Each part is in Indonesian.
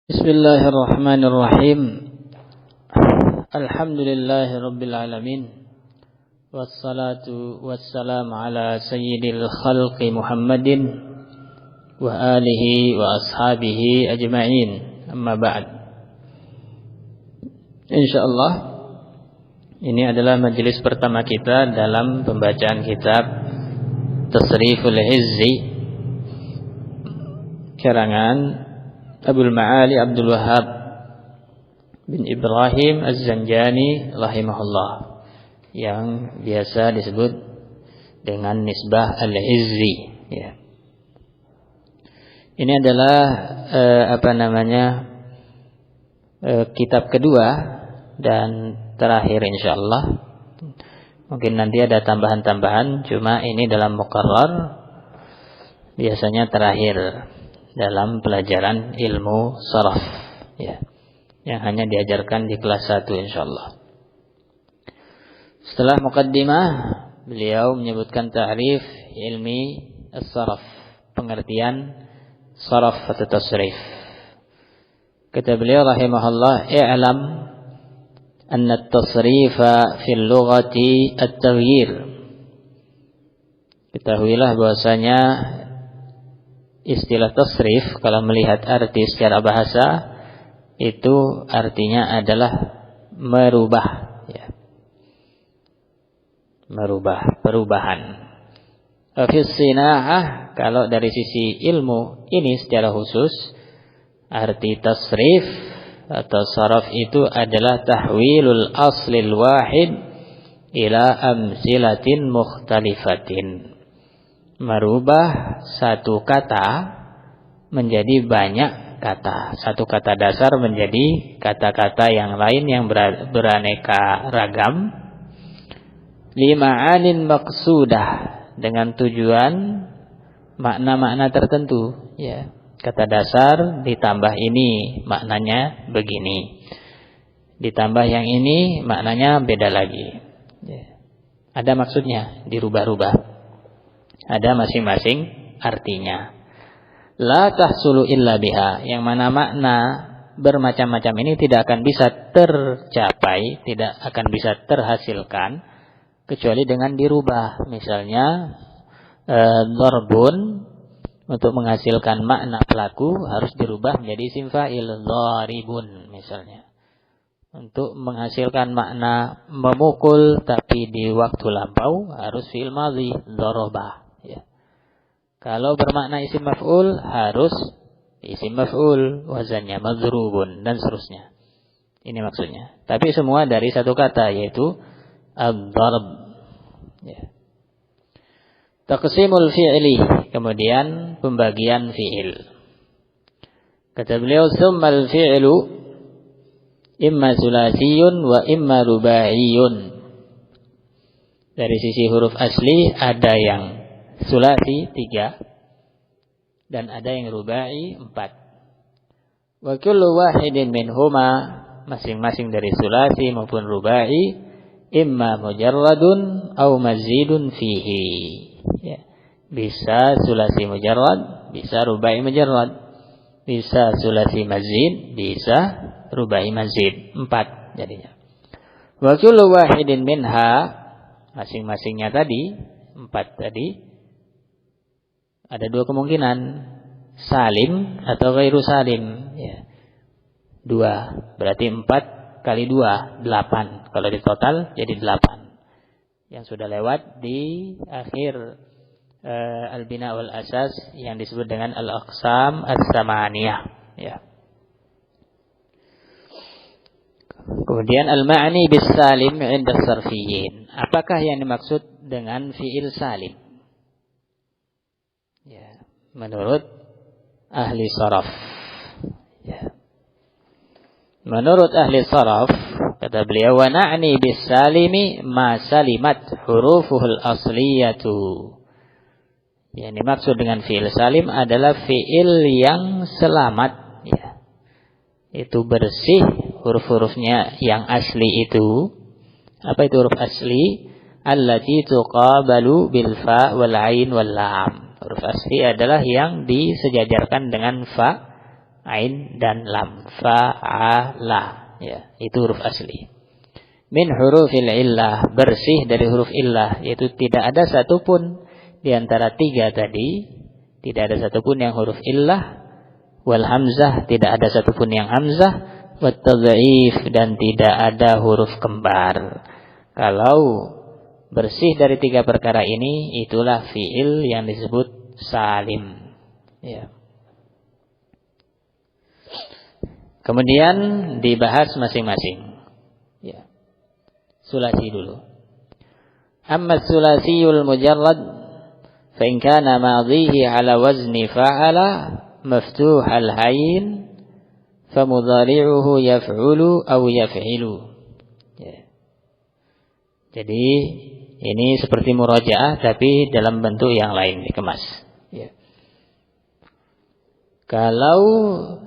Bismillahirrahmanirrahim. Alhamdulillahi rabbil alamin. Wassalatu wassalamu ala sayyidil khalqi Muhammadin wa alihi wa ashabihi ajma'in. Amma ba'd. Insyaallah ini adalah majelis pertama kita dalam pembacaan kitab Tasriful Izzi karangan Abul Ma'ali Abdul Wahhab bin Ibrahim Az-Zanjani rahimahullah, yang biasa disebut dengan nisbah Al-Izzi, ya. Ini adalah kitab kedua dan terakhir insyaallah. Mungkin nanti ada tambahan-tambahan, cuma ini dalam muqarrar biasanya terakhir dalam pelajaran ilmu sharaf, ya, yang hanya diajarkan di kelas 1 insyaallah. Setelah muqaddimah, beliau menyebutkan ta'rif ilmi as-saraf, pengertian saraf atau tasrif. Kata beliau rahimahullah, i'lam anna at-tasrifa fil lughati at-taghyir. Ketahuilah bahwasanya istilah tasrif kalau melihat arti secara bahasa itu artinya adalah merubah, ya. Merubah, perubahan. Fi sina'ah, kalau dari sisi ilmu ini secara khusus, arti tasrif atau saraf itu adalah tahwilul aslil wahid ila amsilatin mukhtalifatin. Merubah satu kata menjadi banyak kata, satu kata dasar menjadi kata-kata yang lain yang beraneka ragam, lima'anin maqsudah, dengan tujuan makna-makna tertentu, ya. Kata dasar ditambah ini maknanya begini, ditambah yang ini maknanya beda lagi, ya. Ada maksudnya, dirubah-rubah, ada masing-masing artinya. La tahsulu illa biha, yang mana makna bermacam-macam ini tidak akan bisa tercapai, tidak akan bisa terhasilkan kecuali dengan dirubah. Misalnya dharbun, untuk menghasilkan makna pelaku harus dirubah menjadi isim fa'il, dharibun misalnya. Untuk menghasilkan makna memukul tapi di waktu lampau harus fi'il madhi, dharaba, ya. Kalau bermakna isim maf'ul harus isim maf'ul, wazannya madhrubun, dan seterusnya. Ini maksudnya. Tapi semua dari satu kata, yaitu ad-dharb, ya. Taqsimul fi'li, kemudian pembagian fi'il. Kata beliau, summal fi'lu imma sulasiyun wa imma rubaiyun. Dari sisi huruf asli ada yang sulasi 3 dan ada yang rubai 4. Wa kullu wahidin minhuma, masing-masing dari sulasi maupun rubai, imma mujarradun aw mazidun fihi, ya. Bisa sulasi mujarrad, bisa rubai mujarrad, bisa sulasi mazid, bisa rubai mazid, 4 jadinya. Wa kullu wahidin minha, masing-masingnya tadi 4 tadi ada 2 kemungkinan, salim atau ghairu salim, ya. 2 berarti 4 kali 2 8, kalau di total jadi 8 yang sudah lewat di akhir al-bina wal asas yang disebut dengan al-aqsam as-samaniyah, ya. Kemudian al-ma'ni bis salim 'inda as-sarfiyyin, apakah yang dimaksud dengan fi'il salim? Ya, menurut ahli saraf, ya. Menurut ahli saraf, kata beliau, wa na'ni bis salimi ma salimat hurufuhul asliyatu. Yang dimaksud dengan fi'il salim adalah fi'il yang selamat, ya. Itu bersih huruf-hurufnya yang asli itu. Apa itu huruf asli? Allati tuqabalu bil fa wal ain wal lam. Huruf asli adalah yang disejajarkan dengan fa ain dan lam. Fa'ala. Ya, itu huruf asli. Min hurufil illah, bersih dari huruf illah, yaitu tidak ada satupun di antara tiga tadi, tidak ada satupun yang huruf illah, wal hamzah, tidak ada satupun yang hamzah, wat tad'if, dan tidak ada huruf kembar. Kalau bersih dari tiga perkara ini, itulah fi'il yang disebut salim. Ya. Kemudian dibahas masing-masing. Ya. Sulasi dulu. Amma sulasiyul mujarrad fa in kana madhihi ala wazni fa'ala maftuh al-hayn fa mudhari'uhu yaf'ulu aw yaf'ilu. Ya. Jadi ini seperti murajaah tapi dalam bentuk yang lain dikemas. Ya. Kalau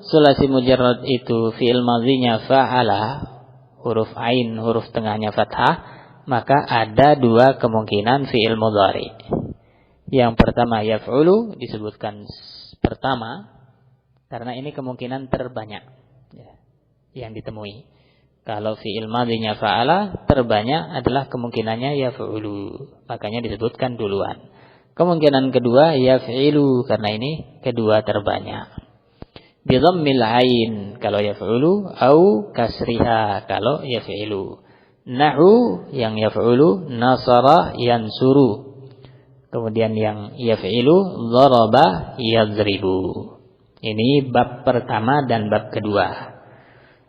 sulasi mujarrad itu fi'il madhinya fa'ala, huruf ain, huruf tengahnya fathah, maka ada dua kemungkinan fi'il mudhari. Yang pertama yaf'ulu, disebutkan pertama karena ini kemungkinan terbanyak yang ditemui. Kalau fi'il madhinya fa'ala, terbanyak adalah kemungkinannya yaf'ulu, makanya disebutkan duluan. Kemungkinan kedua yaf'ilu, karena ini kedua terbanyak. Bi dhammil ain kalau yaf'ulu, au kasriha kalau yaf'ilu. Nahu yang yaf'ulu, nasara yansuru. Kemudian yang yaf'ilu, dharaba yadribu. Ini bab pertama dan bab kedua.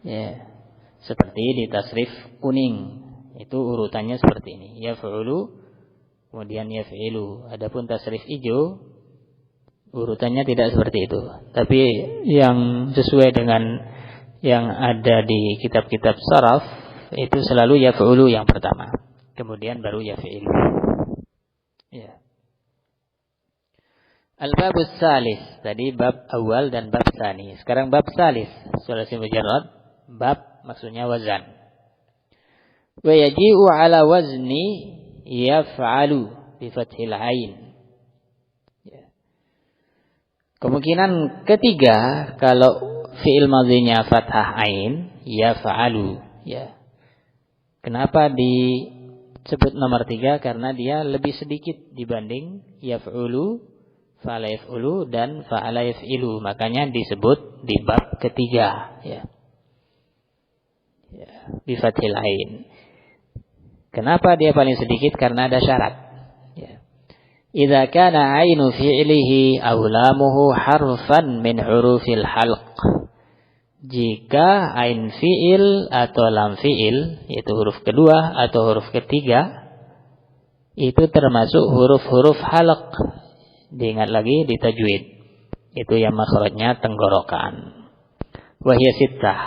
Ya. Seperti di tasrif kuning, itu urutannya seperti ini. Yaf'ulu, kemudian yaf'ilu. Adapun tasrif hijau, urutannya tidak seperti itu. Tapi yang sesuai dengan yang ada di kitab-kitab saraf, itu selalu yaf'ulu yang pertama. Kemudian baru yaf'ilu. Ya. Al-babus salis. Tadi bab awal dan bab tsani. Sekarang bab salis. Sulasi mujarrad. Bab maksudnya wazan. Wa yaji'u ala wazni yaf'alu bi fathil ain. Kemungkinan ketiga kalau fi'il madhinya fathah ain yaf'alu, ya. Kenapa disebut nomor 3? Karena dia lebih sedikit dibanding yaf'ulu, fa'ala yaf'ulu dan fa'ala yaf'ilu, makanya disebut di bab ketiga, ya. Ya, bi fathil ain. Kenapa dia paling sedikit? Karena ada syarat. Idza kana ainu fi'lihi aw lamuhu harfan min hurufil halq. Jika ain fi'il atau lam fi'il, yaitu huruf kedua atau huruf ketiga, itu termasuk huruf-huruf halq. Diingat lagi di tajwid. Itu yang makhrajnya tenggorokan. Wa hiya sittah.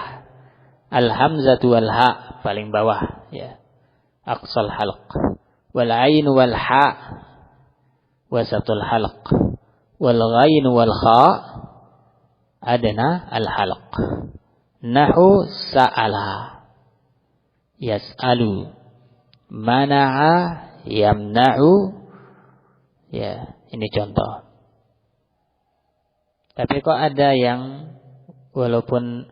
Al-hamzatu wal ha paling bawah, ya. Aqsal halq. Wal ain wal ha wasatul halq, wal ghain wal kha adna al halq. Nahu sa'ala yas'alu, mana'a yamna'u. Ya, ini contoh. Tapi kok ada yang walaupun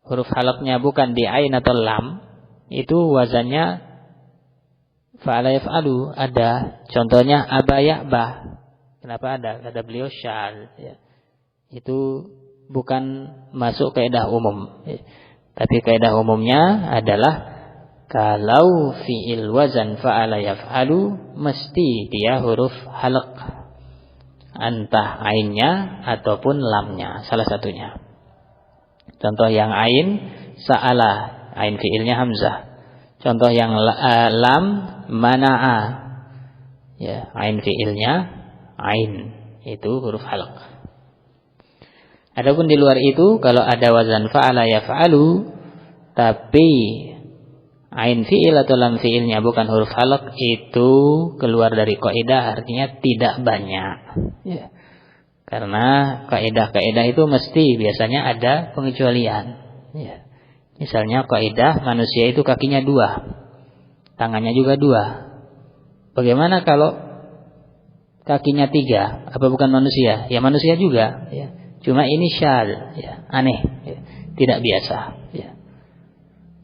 huruf halqnya bukan di ain atau lam, itu wazannya fa'ala yaf'alu, ada. Contohnya aba ya'ba. Kenapa ada? Kata beliau syal, ya. Itu bukan masuk kaidah umum, ya. Tapi kaidah umumnya adalah kalau fi'il wazan fa'ala yaf'alu mesti dia huruf halq, entah ainnya ataupun lamnya, salah satunya. Contoh yang ain sa'ala, ain fi'ilnya hamzah. Contoh yang lam mana'a, ya, ain fi'ilnya ain, itu huruf halq. Adapun di luar itu kalau ada wazan fa'ala yaf'alu tapi ain fi'il atau lam fi'ilnya bukan huruf halq, itu keluar dari kaidah, artinya tidak banyak, ya. Karena kaidah-kaidah itu mesti biasanya ada pengecualian, ya. Misalnya kaidah manusia itu kakinya 2, tangannya juga 2. Bagaimana kalau kakinya 3, apa bukan manusia? Ya manusia juga. Ya. Cuma ini syal, ya, aneh, ya, tidak biasa. Ya.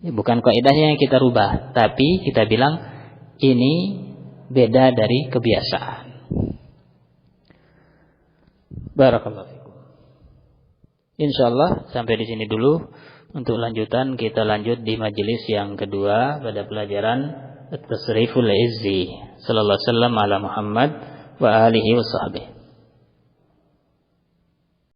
Ya, bukan kaidahnya yang kita rubah, tapi kita bilang ini beda dari kebiasaan. Barakallahu fikum. Insyaallah sampai di sini dulu. Untuk lanjutan kita lanjut di majelis yang kedua pada pelajaran At-Tasriful Izzi. Sallallahu alaihi wasallam ala Muhammad wa alihi wa sahbihi.